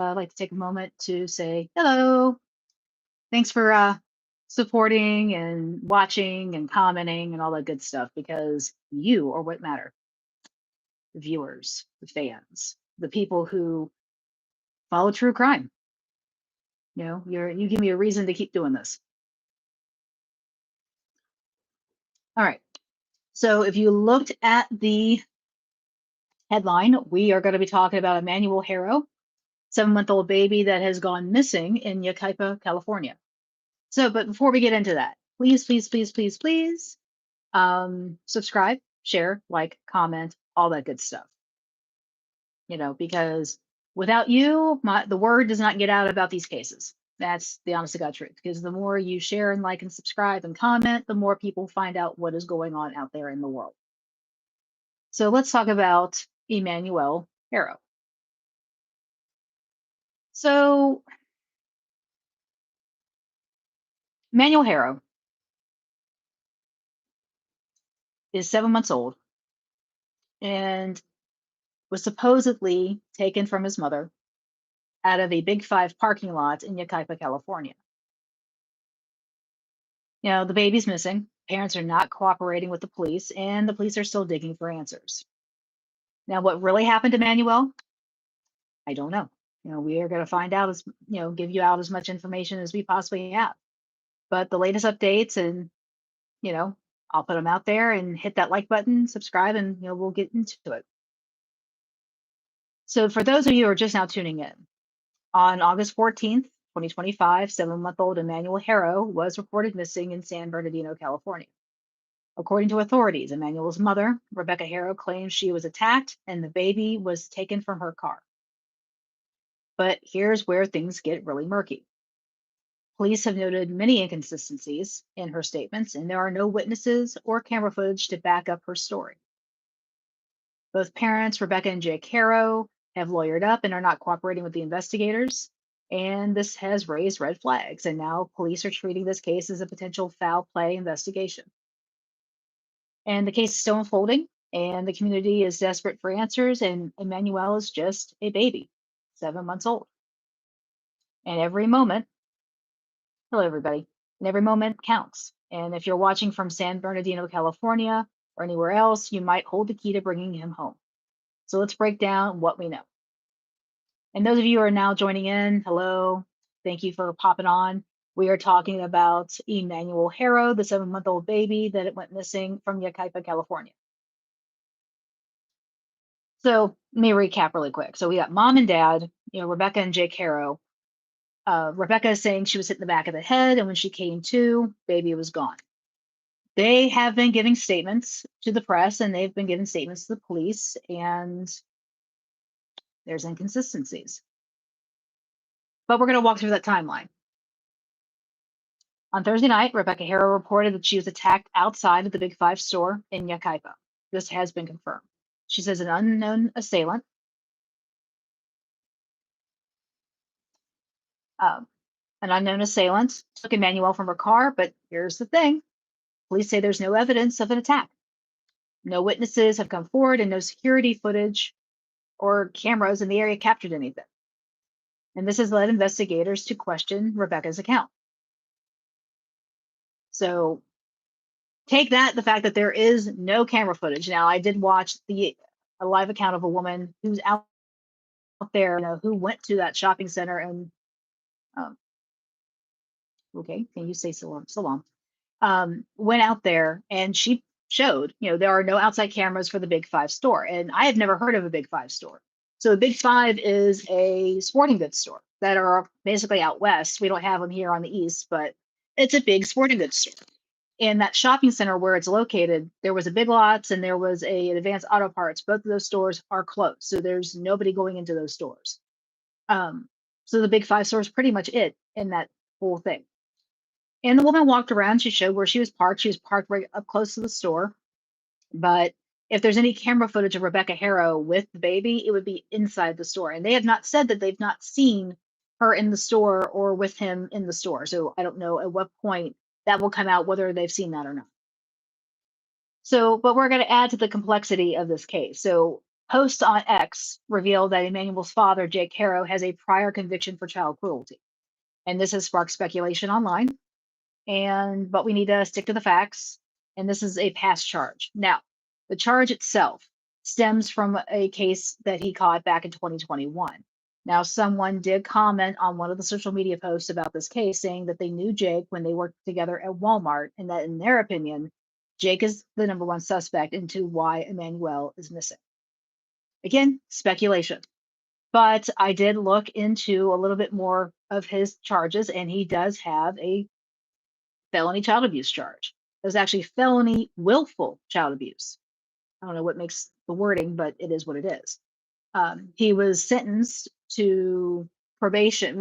I'd like to take a moment to say hello. Thanks for supporting and watching and commenting and all that good stuff, because you are what matter. The viewers, the fans, the people who follow true crime. You give me a reason to keep doing this. All right. So if you looked at the headline, we are going to be talking about Emmanuel Haro, 7-month-old baby that has gone missing in Yucaipa, California. So, but before we get into that, please, please, please, please, please, subscribe, share, like, comment, all that good stuff. Because without you, the word does not get out about these cases. That's the honest to God truth. Because the more you share and like and subscribe and comment, the more people find out what is going on out there in the world. So let's talk about Emmanuel Haro. So Emmanuel Haro is 7 months old and was supposedly taken from his mother out of a Big Five parking lot in Yucaipa, California. The baby's missing. Parents are not cooperating with the police, and the police are still digging for answers. Now, what really happened to Manuel? I don't know. We are going to find out give you out as much information as we possibly have. But the latest updates, and I'll put them out there, and hit that like button, subscribe, and we'll get into it. So for those of you who are just now tuning in, on August 14th, 2025, 7-month-old Emmanuel Haro was reported missing in San Bernardino, California. According to authorities, Emmanuel's mother, Rebecca Haro, claims she was attacked and the baby was taken from her car. But here's where things get really murky. Police have noted many inconsistencies in her statements, and there are no witnesses or camera footage to back up her story. Both parents, Rebecca and Jake Haro, have lawyered up and are not cooperating with the investigators, and this has raised red flags, and now police are treating this case as a potential foul play investigation. And the case is still unfolding, and the community is desperate for answers, and Emmanuel is just a baby, 7 months old. And every moment, hello everybody, and every moment counts. And if you're watching from San Bernardino, California, or anywhere else, you might hold the key to bringing him home. So let's break down what we know. And those of you who are now joining in, hello, thank you for popping on. We are talking about Emmanuel Haro, the 7-month-old baby that went missing from Yucaipa, California. So let me recap really quick. So we got mom and dad, Rebecca and Jake Haro. Rebecca is saying she was hit in the back of the head, and when she came to, baby was gone. They have been giving statements to the press, and they've been giving statements to the police, and there's inconsistencies. But we're going to walk through that timeline. On Thursday night, Rebecca Haro reported that she was attacked outside of the Big Five store in Yucaipa. This has been confirmed. She says an unknown assailant took Emmanuel from her car, but here's the thing. Police say there's no evidence of an attack. No witnesses have come forward, and no security footage or cameras in the area captured anything. And this has led investigators to question Rebecca's account. So take that, the fact that there is no camera footage. Now, I did watch a live account of a woman who's out there, who went to that shopping center and, okay, can you say salam? Went out there, and she showed, there are no outside cameras for the Big Five store. And I have never heard of a Big Five store. So Big Five is a sporting goods store that are basically out west. We don't have them here on the east, but it's a big sporting goods store. In that shopping center where it's located, there was a Big Lots and there was an Advanced Auto Parts. Both of those stores are closed, so there's nobody going into those stores. So the Big Five store is pretty much it in that whole thing. And the woman walked around. She showed where she was parked. She was parked right up close to the store. But if there's any camera footage of Rebecca Haro with the baby, it would be inside the store. And they have not said that they've not seen her in the store or with him in the store. So I don't know at what point that will come out, whether they've seen that or not. So, but we're going to add to the complexity of this case. So Posts on X revealed that Emmanuel's father, Jake Haro, has a prior conviction for child cruelty. And this has sparked speculation online. But we need to stick to the facts. And this is a past charge. Now, the charge itself stems from a case that he caught back in 2021. Now, someone did comment on one of the social media posts about this case, saying that they knew Jake when they worked together at Walmart, and that in their opinion, Jake is the number one suspect into why Emmanuel is missing. Again, speculation. But I did look into a little bit more of his charges, and he does have a felony child abuse charge. It was actually felony willful child abuse. I don't know what makes the wording, but it is what it is. He was sentenced to probation,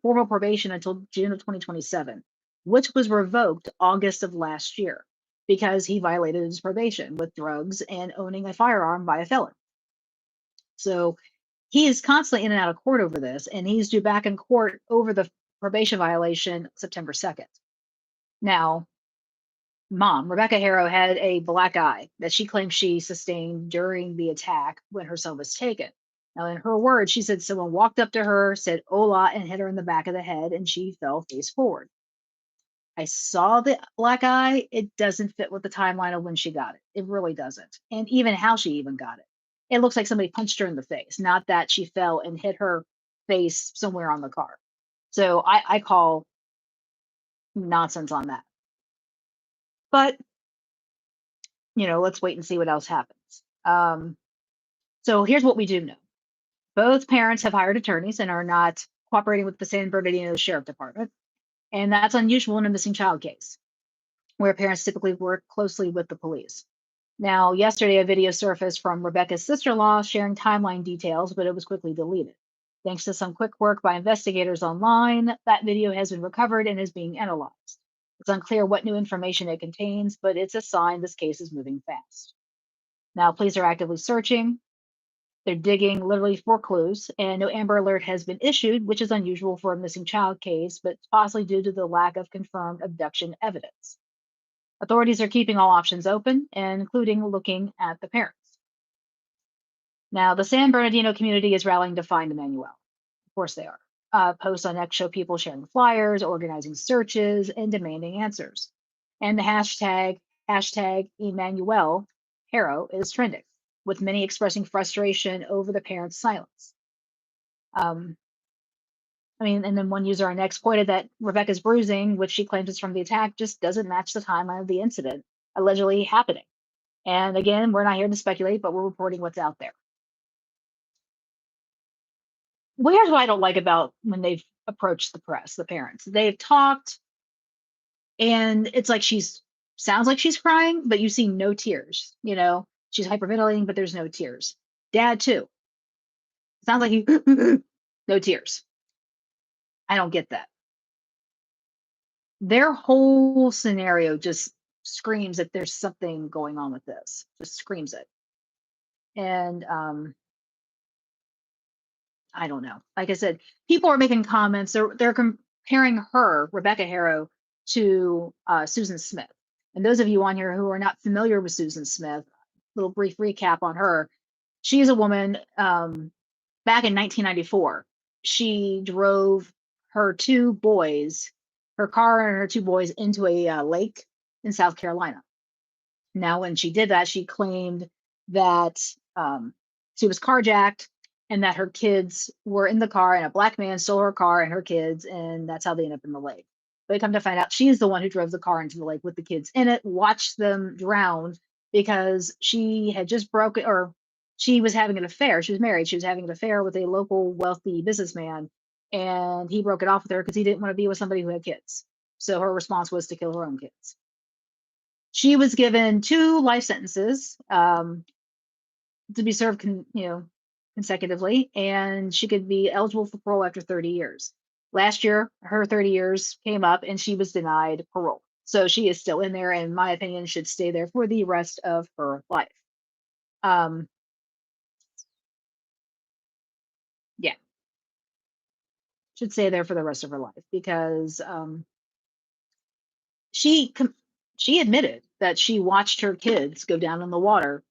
formal probation until June of 2027, which was revoked August of last year because he violated his probation with drugs and owning a firearm by a felon. So he is constantly in and out of court over this, and he's due back in court over the probation violation September 2nd. Now, mom, Rebecca Haro, had a black eye that she claims she sustained during the attack when her son was taken. Now, in her words, she said someone walked up to her, said "Hola," and hit her in the back of the head, and she fell face forward. I saw the black eye. It doesn't fit with the timeline of when she got it. It really doesn't. And even how she even got it. It looks like somebody punched her in the face, not that she fell and hit her face somewhere on the car. So I call nonsense on that. But, let's wait and see what else happens. So here's what we do know. Both parents have hired attorneys and are not cooperating with the San Bernardino Sheriff Department. And that's unusual in a missing child case, where parents typically work closely with the police. Now, yesterday, a video surfaced from Rebecca's sister-in-law sharing timeline details, but it was quickly deleted. Thanks to some quick work by investigators online, that video has been recovered and is being analyzed. It's unclear what new information it contains, but it's a sign this case is moving fast. Now, police are actively searching. They're digging literally for clues, and no Amber Alert has been issued, which is unusual for a missing child case, but possibly due to the lack of confirmed abduction evidence. Authorities are keeping all options open, including looking at the parents. Now, the San Bernardino community is rallying to find Emmanuel. Of course they are. Posts on X show people sharing flyers, organizing searches, and demanding answers. And the hashtag Emmanuel Haro is trending, with many expressing frustration over the parents' silence. And then one user on X pointed that Rebecca's bruising, which she claims is from the attack, just doesn't match the timeline of the incident allegedly happening. And again, we're not here to speculate, but we're reporting what's out there. Well, here's what I don't like about when they've approached the press, the parents. They've talked, and it's like sounds like she's crying, but you see no tears. She's hyperventilating, but there's no tears. Dad, too. Sounds like he, no tears. I don't get that. Their whole scenario just screams that there's something going on with this. Just screams it. And I don't know. Like I said, people are making comments. They're comparing her, Rebecca Haro, to Susan Smith. And those of you on here who are not familiar with Susan Smith, little brief recap on her. She is a woman. Back in 1994, she drove her car and her two boys into a lake in South Carolina. Now, when she did that, she claimed that she was carjacked and that her kids were in the car and a black man stole her car and her kids, and that's how they ended up in the lake. But come to find out, she's the one who drove the car into the lake with the kids in it, watched them drown because she had just broken, or she was having an affair. She was married. She was having an affair with a local wealthy businessman, and he broke it off with her because he didn't want to be with somebody who had kids. So her response was to kill her own kids. She was given 2 life sentences to be served, consecutively, and she could be eligible for parole after 30 years. Last year, her 30 years came up and she was denied parole. So she is still in there, and in my opinion, should stay there for the rest of her life. Yeah, should stay there for the rest of her life because she admitted that she watched her kids go down in the water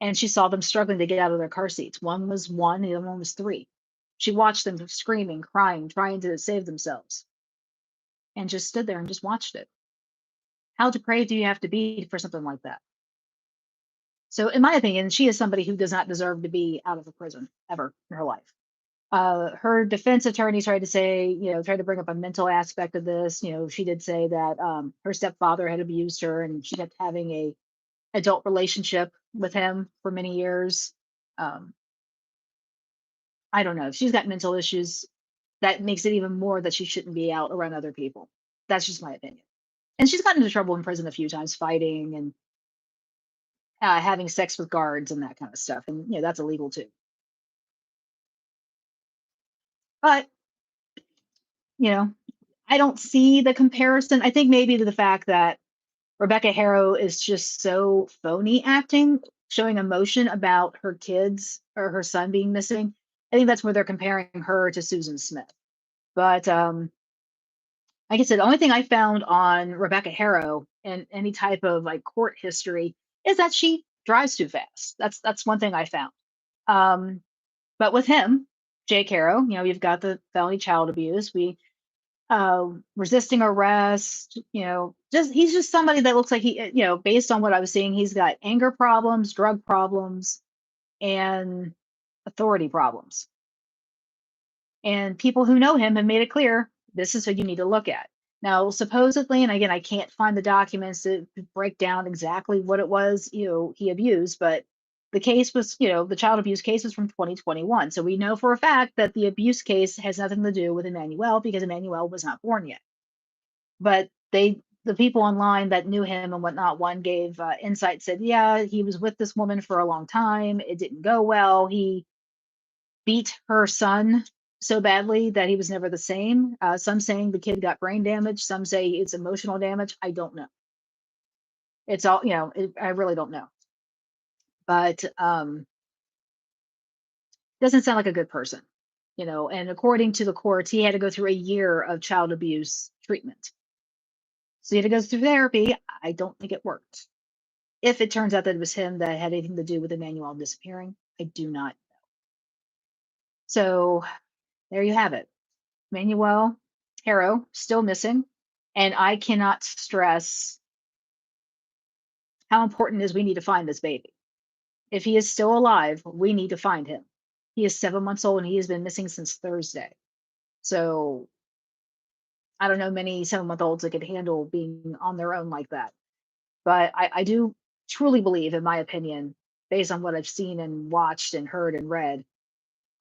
and she saw them struggling to get out of their car seats. One was one, the other one was three. She watched them screaming, crying, trying to save themselves, and just stood there and just watched it. How depraved do you have to be for something like that? So, in my opinion, she is somebody who does not deserve to be out of a prison ever in her life. Her defense attorney tried to say, tried to bring up a mental aspect of this. She did say that her stepfather had abused her and she kept having a adult relationship with him for many years. Um, I don't know. If she's got mental issues, that makes it even more that she shouldn't be out around other people. That's just my opinion. And she's gotten into trouble in prison a few times, fighting and having sex with guards and that kind of stuff. And, that's illegal too. But, you know, I don't see the comparison. I think maybe to the fact that Rebecca Harrow is just so phony acting, showing emotion about her kids or her son being missing. I think that's where they're comparing her to Susan Smith. But like I said, the only thing I found on Rebecca Harrow and any type of like court history is that she drives too fast. That's one thing I found. Um, but with him, Jake Harrow, you've got the felony child abuse. We resisting arrest, just he's just somebody that looks like he, based on what I was seeing, he's got anger problems, drug problems, and authority problems. And people who know him have made it clear this is who you need to look at. Now, supposedly, and again, I can't find the documents to break down exactly what it was, he abused, but the case was, the child abuse case was from 2021. So we know for a fact that the abuse case has nothing to do with Emmanuel because Emmanuel was not born yet. But the people online that knew him and whatnot, one gave insight, said, yeah, he was with this woman for a long time. It didn't go well. He beat her son so badly that he was never the same. Some saying the kid got brain damage. Some say it's emotional damage. I don't know. It's all, I really don't know. But doesn't sound like a good person, and according to the courts, he had to go through a year of child abuse treatment. So he had to go through therapy. I don't think it worked. If it turns out that it was him that had anything to do with Emmanuel disappearing, I do not know. So there you have it. Emmanuel Haro still missing. And I cannot stress how important it is we need to find this baby. If he is still alive, we need to find him. He is 7 months old and he has been missing since Thursday. So I don't know many 7-month-olds that could handle being on their own like that. But I do truly believe, in my opinion, based on what I've seen and watched and heard and read,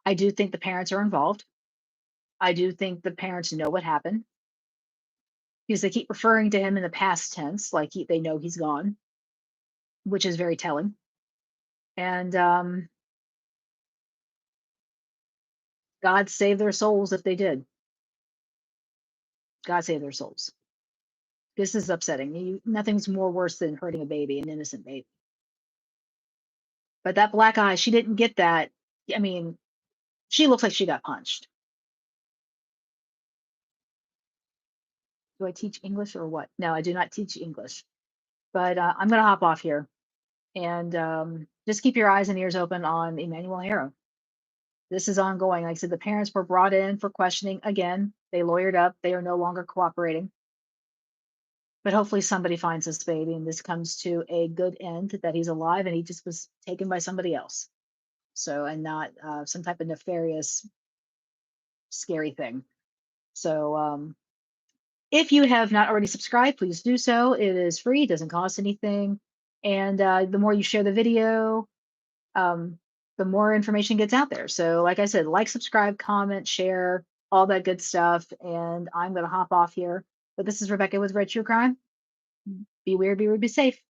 I do think the parents are involved. I do think the parents know what happened because they keep referring to him in the past tense, like they know he's gone, which is very telling. And God save their souls if they did. God save their souls. This is upsetting. Nothing's more worse than hurting a baby, an innocent baby. But that black eye, she didn't get that. I mean, she looks like she got punched. Do I teach English or what? No, I do not teach English. But I'm going to hop off here and just keep your eyes and ears open on Emmanuel Haro. This is ongoing. Like I said, the parents were brought in for questioning again. They lawyered up. They are no longer cooperating. But hopefully somebody finds this baby and this comes to a good end, that he's alive and he just was taken by somebody else. So, and not some type of nefarious, scary thing. So, if you have not already subscribed, please do so. It is free, it doesn't cost anything. And the more you share the video, the more information gets out there. So, like I said, like, subscribe, comment, share, all that good stuff. And I'm going to hop off here. But this is Rebecca with Red True Crime. Be weird, be safe.